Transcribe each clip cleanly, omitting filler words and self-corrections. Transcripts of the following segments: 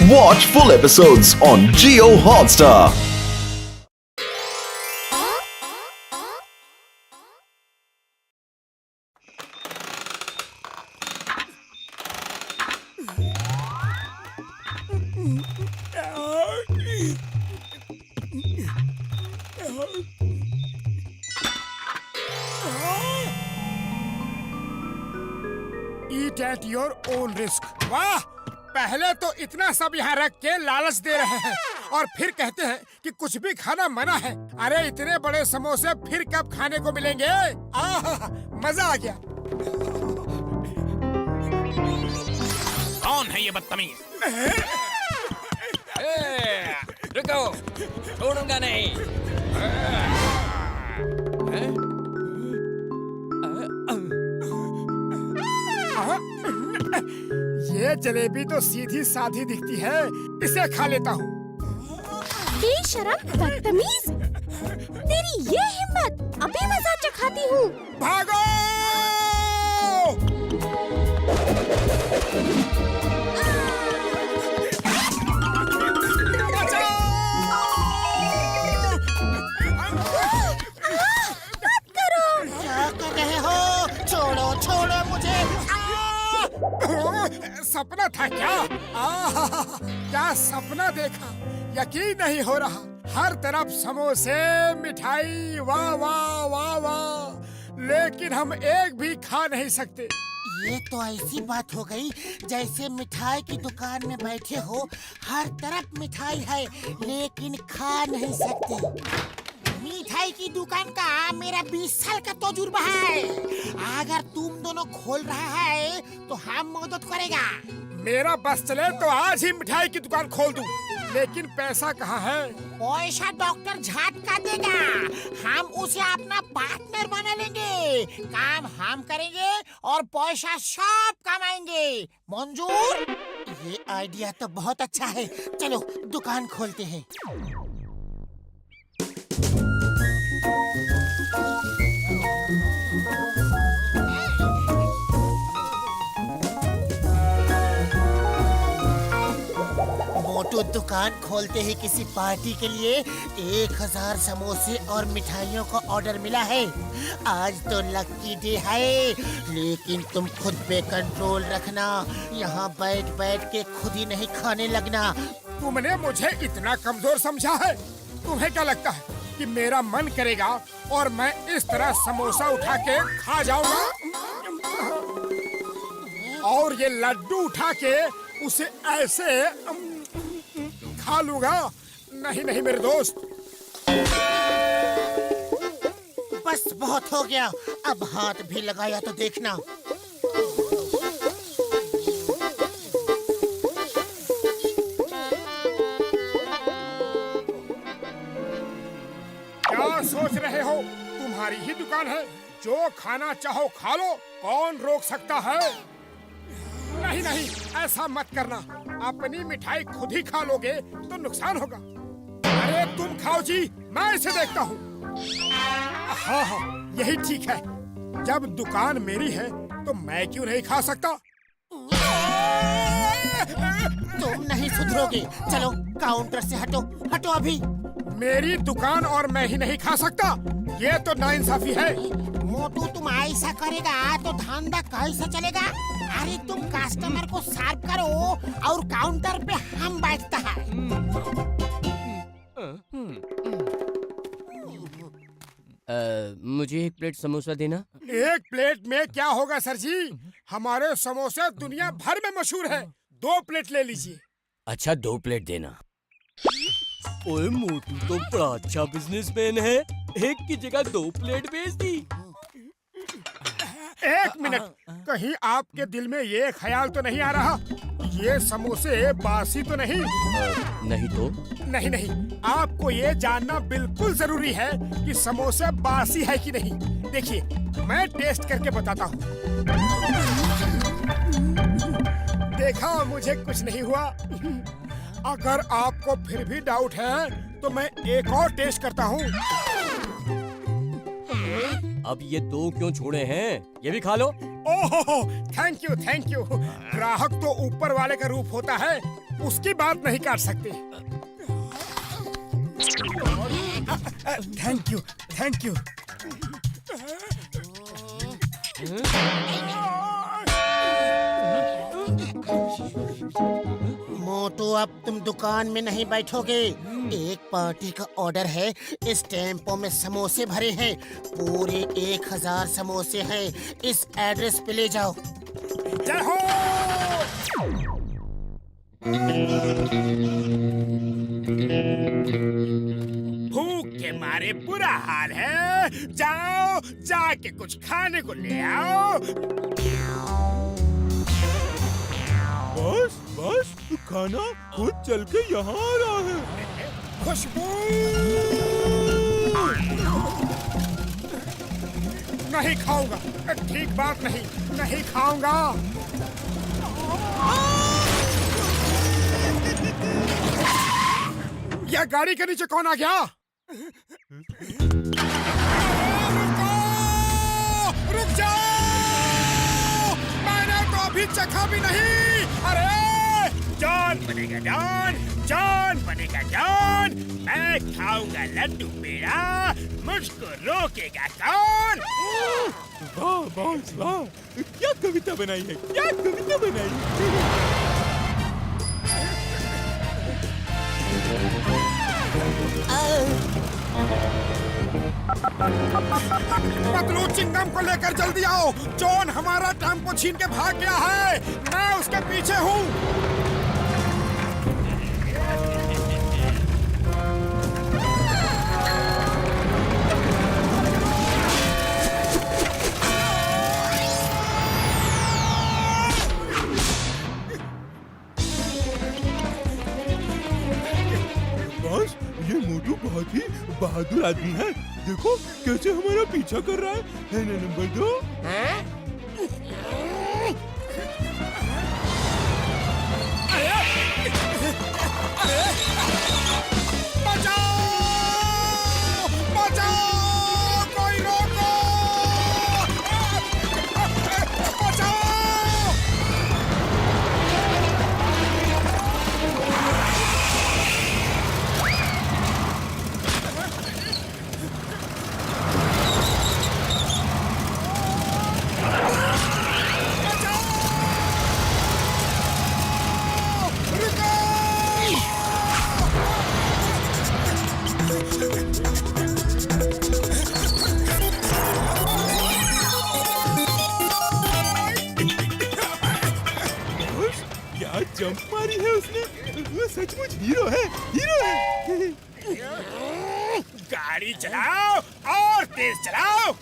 Watch full episodes on Jio Hotstar. Eat at your own risk. वाह! पहले तो इतना सब यहाँ रख के लालच दे रहे हैं और फिर कहते हैं कि कुछ भी खाना मना है। अरे इतने बड़े समोसे फिर कब खाने को मिलेंगे? आहा, मजा आ गया। कौन है ये बदतमीज? रुको, छोड़ूंगा नहीं। ये जलेबी तो सीधी साधी दिखती है, इसे खा लेता हूँ। बेशरम बदतमीज, तेरी ये हिम्मत! अभी मजा चखाती हूँ। भागो! मत करो! क्या कर रहे हो? छोड़ो छोड़ो मुझे। सपना था क्या? क्या सपना देखा? यकीन नहीं हो रहा। हर तरफ समोसे, मिठाई, वाह वाह वाह वाह, लेकिन हम एक भी खा नहीं सकते। ये तो ऐसी बात हो गई जैसे मिठाई की दुकान में बैठे हो, हर तरफ मिठाई है लेकिन खा नहीं सकते। मिठाई की दुकान का मेरा 20 साल का तजुर्बा है। अगर तुम दोनों खोल रहा है तो हम मदद करेगा। मेरा बस चले तो आज ही मिठाई की दुकान खोल दूं, लेकिन पैसा कहाँ है? पैसा डॉक्टर झटका देगा। हम उसे अपना पार्टनर बना लेंगे। काम हम करेंगे और पैसा सब कमाएंगे। मंजूर? ये आइडिया तो बहुत अच्छा है। चलो दुकान खोलते हैं। मोटू दुकान खोलते ही किसी पार्टी के लिए 1000 समोसे और मिठाइयों का ऑर्डर मिला है। आज तो लकी डे है, लेकिन तुम खुद पे कंट्रोल रखना। यहाँ बैठ बैठ के खुद ही नहीं खाने लगना। तुमने मुझे इतना कमजोर समझा है? तुम्हें क्या लगता है कि मेरा मन करेगा और मैं इस तरह समोसा उठा के खा जाऊंगा? और ये लड्डू उठा के उसे ऐसे खा लूंगा? नहीं नहीं मेरे दोस्त। बस बहुत हो गया, अब हाथ भी लगाया तो देखना। क्या सोच रहे हो? तुम्हारी ही दुकान है, जो खाना चाहो खा लो, कौन रोक सकता है? नहीं नहीं, ऐसा मत करना। अपनी मिठाई खुद ही खा लोगे तो नुकसान होगा। अरे तुम खाओ जी, मैं इसे देखता हूँ। हाँ हाँ, यही ठीक है। जब दुकान मेरी है तो मैं क्यों नहीं खा सकता? तुम नहीं सुधरोगे। चलो काउंटर से हटो, हटो अभी। मेरी दुकान और मैं ही नहीं खा सकता? ये तो नाइंसाफी है। मोटू तुम ऐसा करेगा तो धंधा कैसे चलेगा? अरे तुम कस्टमर को सर्व करो और काउंटर पे हम बैठता है। मुझे 1 प्लेट समोसा देना। 1 प्लेट में क्या होगा सर जी? हमारे समोसे दुनिया भर में मशहूर है। 2 प्लेट ले लीजिए। अच्छा 2 प्लेट देना। ओए मोटू तो बड़ा अच्छा बिजनेसमैन है, एक की जगह 2 प्लेट बेच दी। 1 मिनट, कहीं आपके दिल में ये ख्याल तो नहीं आ रहा ये समोसे बासी तो नहीं? नहीं तो? नहीं नहीं, आपको ये जानना बिल्कुल जरूरी है कि समोसे बासी है कि नहीं। देखिए, मैं टेस्ट करके बताता हूँ। देखा, मुझे कुछ नहीं हुआ। अगर आपको फिर भी डाउट है तो मैं एक और टेस्ट करता हूँ। अब ये 2 क्यों छोड़े हैं? ये भी खा लो। ओहो, थैंक यू थैंक यू। ग्राहक तो ऊपर वाले का रूप होता है। उसकी बात नहीं काट सकते। Thank you, thank you. Motu, अब तुम दुकान में नहीं बैठोगे। एक पार्टी का ऑर्डर है। इस टेम्पो में समोसे भरे हैं, पूरे 1000 समोसे हैं। इस एड्रेस पे ले जाओ। जय हो। भूख के मारे बुरा हाल है। जाओ, जाके कुछ खाने को ले आओ। बस बस, खाना खुद चल के यहाँ आ रहा है। खुशबू नहीं खाऊंगा। ठीक बात नहीं, नहीं खाऊंगा। यह गाड़ी के नीचे कौन आ गया? रुक जाओ, मैंने तो अभी चखा भी नहीं। अरे जॉन बनेगा जॉन, जॉन बनेगा जॉन। मैं खाऊंगा लड्डू पेड़ा, मुझको रोकेगा कौन? वाह बॉस वाह, क्या कविता बनाई है, क्या कविता बनाई है। पतलू चिंगम को लेकर जल्दी आओ। जॉन हमारा टेम्पो छीन के भाग गया है। मैं उसके पीछे हूँ। बॉस, ये मोटू बहुत ही बहादुर आदमी है। देखो कैसे हमारा पीछा कर रहा है ना नंबर 2। बचाओ, बचाओ, कोई रोको। बचाओ। क्या जंप मारी है उसने। वो सचमुच हीरो है, हीरो है। गाड़ी चलाओ और तेज चलाओ।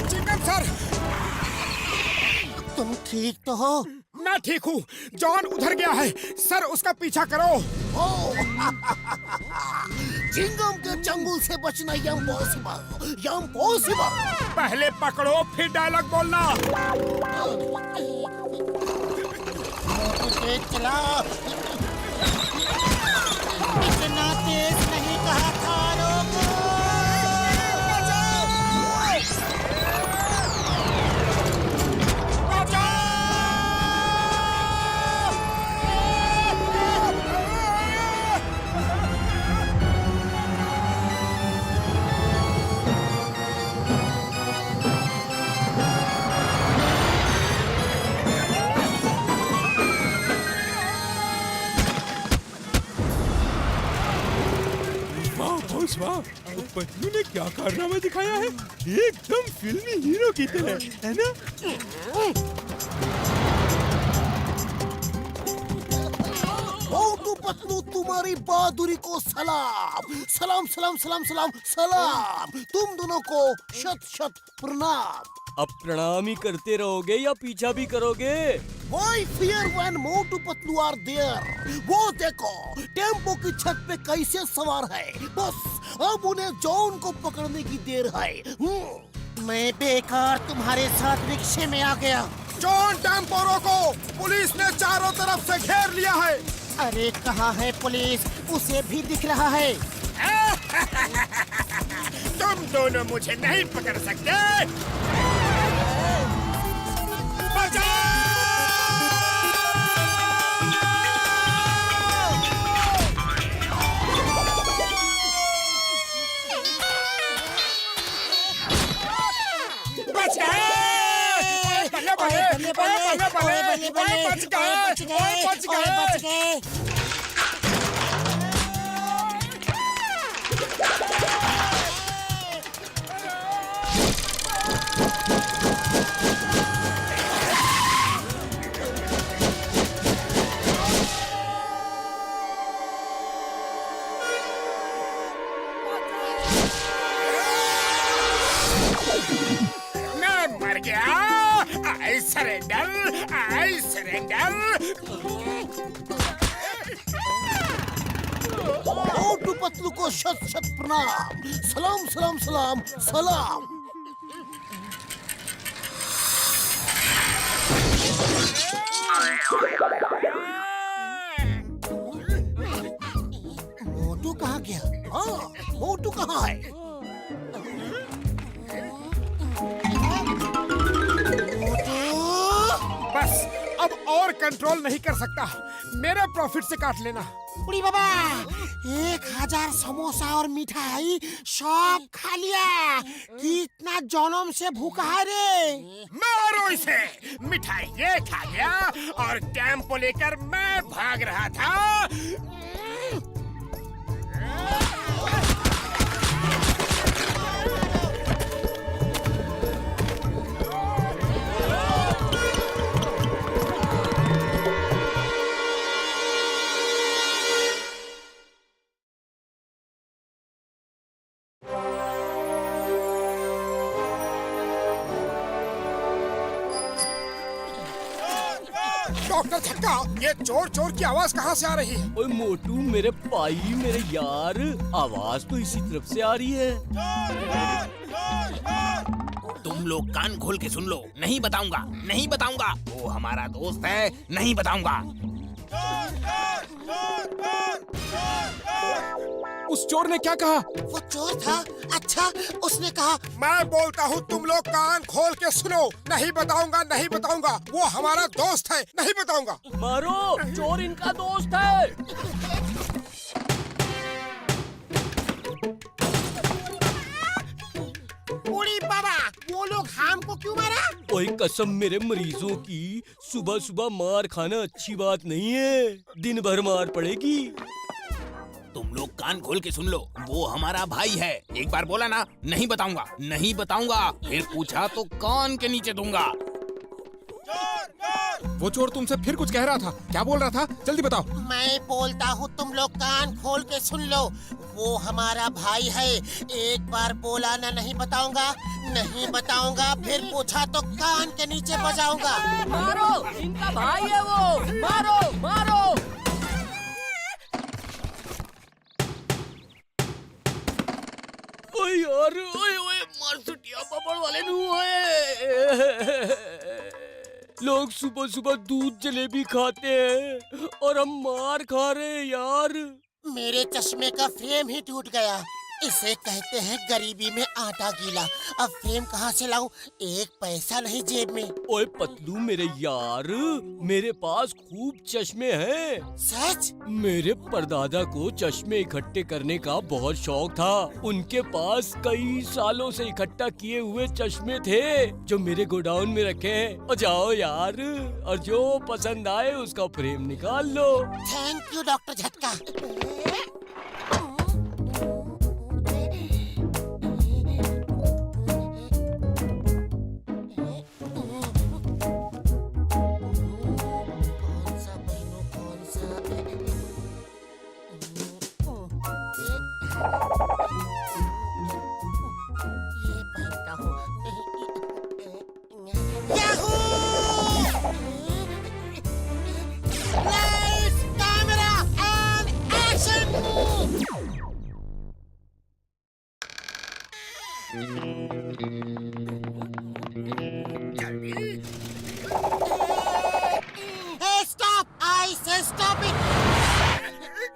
चिंगम सर, तुम ठीक तो हो? मैं ठीक हूँ। जॉन उधर गया है सर, उसका पीछा करो। चिंगम के चंगुल से बचना इम्पॉसिबल, इम्पॉसिबल। पहले पकड़ो फिर डायलॉग बोलना। तेज चला। इतना तेज नहीं कहा था। रोको। वाह, पतलू ने क्या कारनामा दिखाया है। एकदम फिल्मी हीरो की तरह, है ना? मोटू पतलू, तुम्हारी बहादुरी को सलाम, सलाम सलाम सलाम सलाम सलाम। तुम दोनों को शत शत प्रणाम। अब प्रणाम ही करते रहोगे या पीछा भी करोगे? Why fear when Motu Patlu are there? वो देखो टेम्पो की छत पे कैसे सवार है। बस अब उन्हें जॉन को पकड़ने की देर है। मैं बेकार तुम्हारे साथ रिक्शे में आ गया। जॉन, टेम्पो रोको, पुलिस ने चारों तरफ से घेर लिया है। अरे कहाँ है पुलिस? उसे भी दिख रहा है। तुम दोनों मुझे नहीं पकड़ सकते। बचाओ! बले, बल्ले बल्ले, ओए बच गए, ओए बच गए, ओए बच ओए गए। बच गए। मैं मर गया। I surrender, I surrender. Motu Patlu को शत शत प्रणाम। सलाम सलाम सलाम सलाम। मोटू कहाँ गया? हाँ, मोटू कहाँ है? बस अब और कंट्रोल नहीं कर सकता। मेरे प्रॉफिट से काट लेना। बुढ़ी बाबा 1000 समोसा और मिठाई सब खा लिया। कितना जनम से भूखा है रे। मारो इसे। मिठाई ये खा गया और टेम्पो लेकर मैं भाग रहा था। डॉक्टर झटका, ये चोर चोर की आवाज कहाँ से आ रही है? ओए मोटू मेरे भाई मेरे यार, आवाज तो इसी तरफ से आ रही है। तुम लोग कान खोल के सुन लो। नहीं बताऊंगा, नहीं बताऊंगा। वो हमारा दोस्त है, नहीं बताऊंगा। उस चोर ने क्या कहा? वो चोर था। अच्छा, उसने कहा मैं बोलता हूँ तुम लोग कान खोल के सुनो। नहीं बताऊंगा, नहीं बताऊंगा। वो हमारा दोस्त है, नहीं बताऊंगा। मारो, चोर इनका दोस्त है। बुढ़ी बाबा वो लोग हमको क्यों मारा? ओए कसम मेरे मरीजों की, सुबह सुबह मार खाना अच्छी बात नहीं है। दिन भर मार पड़ेगी। तुम लोग कान खोल के सुन लो। वो हमारा भाई है। एक बार बोला ना, नहीं बताऊंगा, नहीं बताऊंगा। फिर पूछा तो कान के नीचे दूंगा। वो चोर तुमसे फिर कुछ कह रहा था। क्या बोल रहा था? जल्दी बताओ। मैं बोलता हूँ तुम लोग कान खोल के सुन लो। वो हमारा भाई है। एक बार बोला ना, नहीं बताऊंगा, नहीं बताऊंगा। फिर पूछा तो कान के नीचे बजाऊंगा। मारो, इनका भाई है वो। मारो, मारो। ओए यार, ओए ओए मार सुटिया पापड़ वाले नु ओए। लोग सुबह सुबह दूध जलेबी खाते हैं और हम मार खा रहे हैं यार। मेरे चश्मे का फ्रेम ही टूट गया। इसे कहते हैं गरीबी में आटा गीला। अब फ्रेम कहाँ से लाऊं? एक पैसा नहीं जेब में। ओए पतलू मेरे यार, मेरे पास खूब चश्मे हैं। सच? मेरे परदादा को चश्मे इकट्ठे करने का बहुत शौक था। उनके पास कई सालों से इकट्ठा किए हुए चश्मे थे जो मेरे गोडाउन में रखे हैं। और जाओ यार, और जो पसंद आए उसका फ्रेम निकाल लो। थैंक यू डॉक्टर झटका।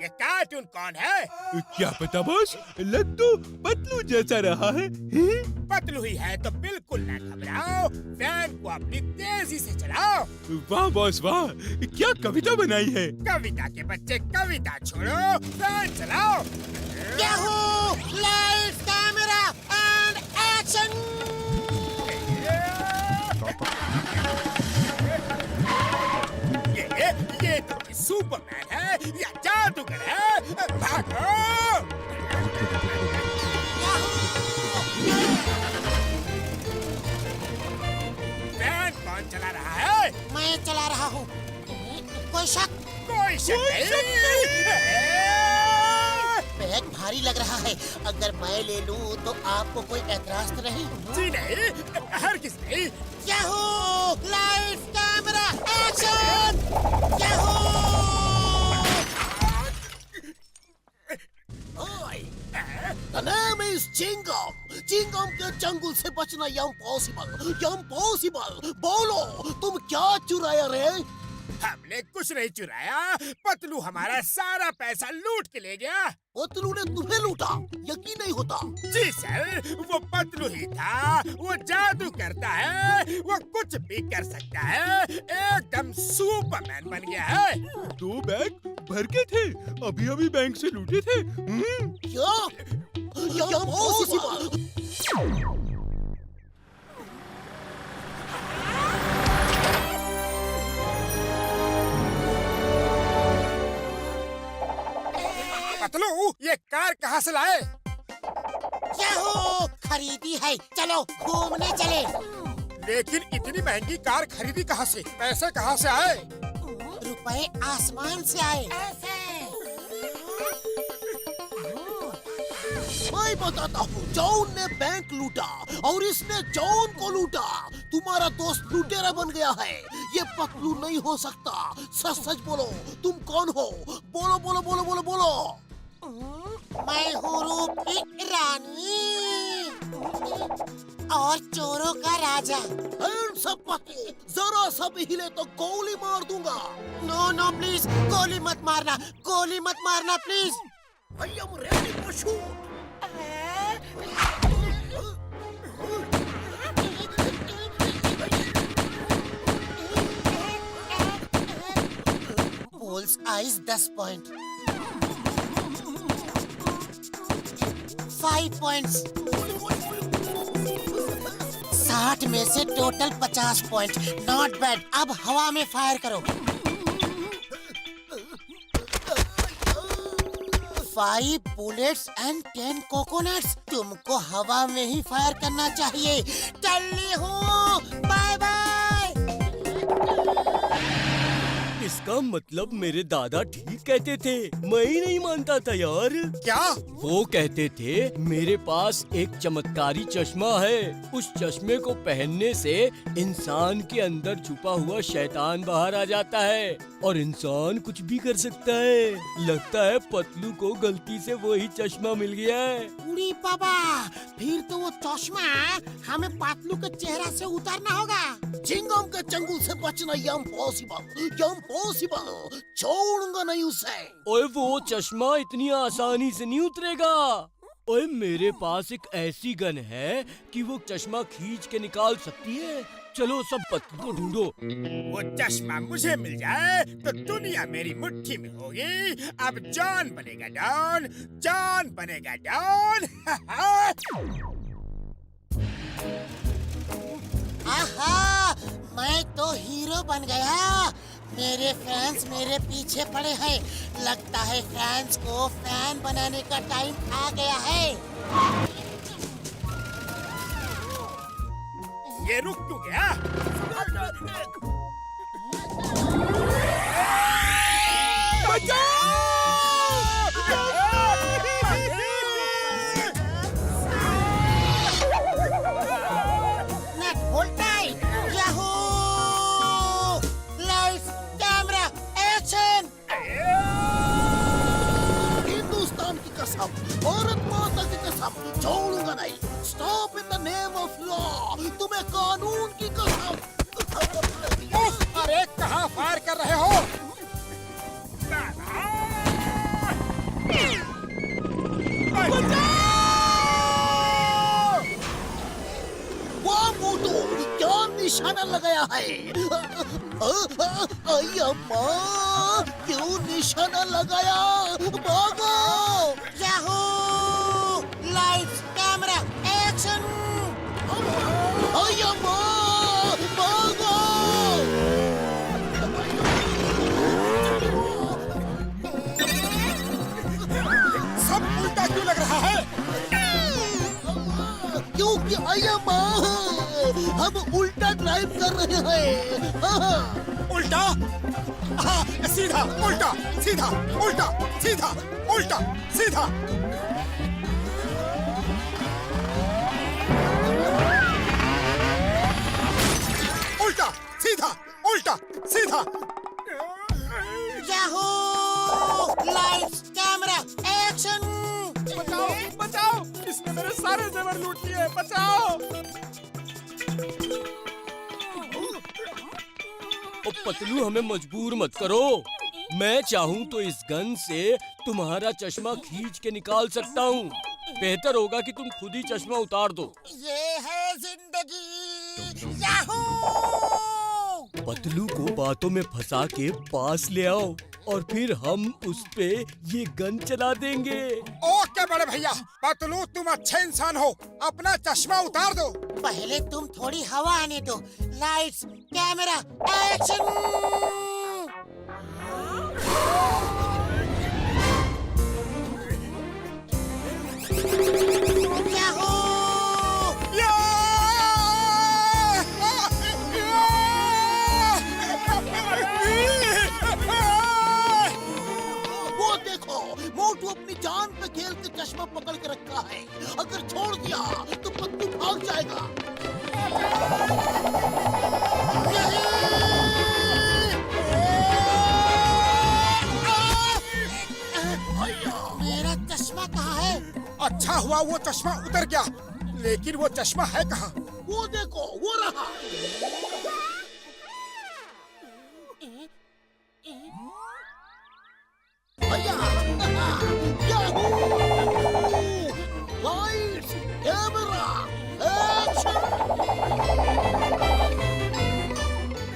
ये कार्टून कौन है? क्या पता बॉस, लग तो पतलू जैसा रहा है। पतलू ही है तो बिल्कुल न घबराओ। फैन को अपनी तेजी से चलाओ। वाह बॉस वाह, क्या कविता बनाई है। कविता के बच्चे कविता छोड़ो, फैन चलाओ। Lights camera and action. Superman है या जादूगर है। भागो! वैन कौन चला रहा है? मैं चला रहा हूँ। कोई शक? कोई शक नहीं। बैग भारी लग रहा है, अगर मैं ले लूँ तो आपको कोई एतराज तो नहीं? जी नहीं, हरगिज़ नहीं। Yahoo! Light, camera, action! Yahoo! The name is Chingam. Chingam के जंगल से बचना इम्पॉसिबल। बोलो, तुम क्या चुराया रे? हमने कुछ नहीं चुराया। पतलू हमारा सारा पैसा लूट के ले गया। पतलू ने तुम्हें लूटा? यकीन नहीं होता। जी सर, वो पतलू ही था। वो जादू करता है, वो कुछ भी कर सकता है। एकदम सुपरमैन बन गया है। 2 बैग भर के थे, अभी बैंक से लूटे थे। क्या? इम्पॉसिबल। पतलू, ये कार कहाँ से लाए? याहू! खरीदी है, चलो घूमने चले। लेकिन इतनी महंगी कार खरीदी कहाँ से? पैसे कहाँ से आए? रुपए आसमान से आए। मैं बताता हूँ, जॉन ने बैंक लूटा और इसने जॉन को लूटा। तुम्हारा दोस्त लुटेरा बन गया है। ये पतलू नहीं हो सकता। सच सच बोलो, तुम कौन हो? बोलो बोलो बोलो बोलो बोलो। मैं हूँ रूप की रानी और चोरों का राजा। सब पतलू, जरा सा भी हिले तो गोली मार दूंगा। नो प्लीज, गोली मत मारना please. I am ready to shoot. Bulls eyes 10 point, 5 points, 60 में से टोटल 50 पॉइंट। Not bad. अब हवा में फायर करो। 5 बुलेट्स एंड 10 कोकोनट्स। तुमको हवा में ही फायर करना चाहिए। टल्ली हूँ, बाय बाय। इसका मतलब मेरे दादा ठीक कहते थे। मैं ही नहीं मानता था यार। क्या? वो कहते थे मेरे पास एक चमत्कारी चश्मा है। उस चश्मे को पहनने से इंसान के अंदर छुपा हुआ शैतान बाहर आ जाता है और इंसान कुछ भी कर सकता है। लगता है पतलू को गलती से वही चश्मा मिल गया है। उड़ी बाबा, फिर तो वो चश्मा हमें पतलू के चेहरा से उतारना होगा। चिंगम के जंगल से बचना इम्पॉसिबल। छोड़ूंगा नहीं उसे। ओए वो चश्मा इतनी आसानी से नहीं उतरेगा। ओए मेरे पास एक ऐसी गन है कि वो चश्मा खींच के निकाल सकती है। चलो सब पतलू को ढूंढो। वो चश्मा मुझे मिल जाए तो दुनिया मेरी मुट्ठी में होगी। अब जॉन बनेगा डॉन, जॉन बनेगा डॉन। आहा, मैं तो हीरो बन गया। मेरे फैंस मेरे पीछे पड़े हैं। लगता है फैंस को फैन बनाने का टाइम आ गया है। ये रुक क्यों गया? Nut hold tight. Yahoo! Lights, camera, action! Hindustan की कसम, भारत माता की कसम, छोड़ूंगा नहीं। Stop in the name of law. तुम्हें कानून की कसम। अरे कहाँ फायर कर रहे हो? वाह मोटू, क्या निशाना लगाया है? अम्मा, क्यों निशाना लगाया? भागो! याहू! Lights, camera, action! अम्मा, भागो! हम उल्टा ड्राइव कर रहे हैं। हाँ। उल्टा? हाँ, सीधा उल्टा सीधा उल्टा सीधा उल्टा सीधा। उल्टा सीधा उल्टा सीधा। याहू! Lights, camera, action! बचाओ बचाओ, इसने मेरे सारे जेवर लूट लिए, बचाओ। ओ पतलू, हमें मजबूर मत करो। मैं चाहूँ तो इस गन से तुम्हारा चश्मा खींच के निकाल सकता हूँ। बेहतर होगा कि तुम खुद ही चश्मा उतार दो। ये है जिंदगी। याहू! पतलू को बातों में फंसा के पास ले आओ और फिर हम उस पे ये गन चला देंगे। ओके बड़े भैया, पतलू तुम अच्छे इंसान हो, अपना चश्मा उतार दो। पहले तुम थोड़ी हवा आने दो। Lights, camera, action! याहू! वो देखो, मोटू अपनी जान पे खेल के चश्मा पकड़ के रखा है। अगर छोड़ दिया तो पत्तू भाग जाएगा। मेरा चश्मा कहाँ है? अच्छा हुआ वो चश्मा उतर गया, लेकिन वो चश्मा है कहाँ? वो देखो, वो रहा। भैया, याहू! Lights, camera, action!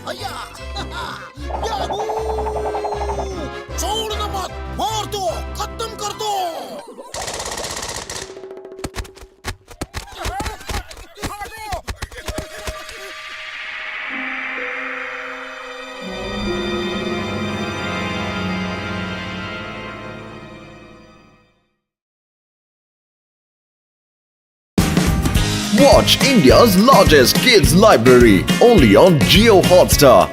भैया, याहू! छोड़ना मत, मार दो, खत्म कर दो। Watch India's largest kids library only on Jio Hotstar.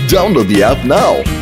Download the app now.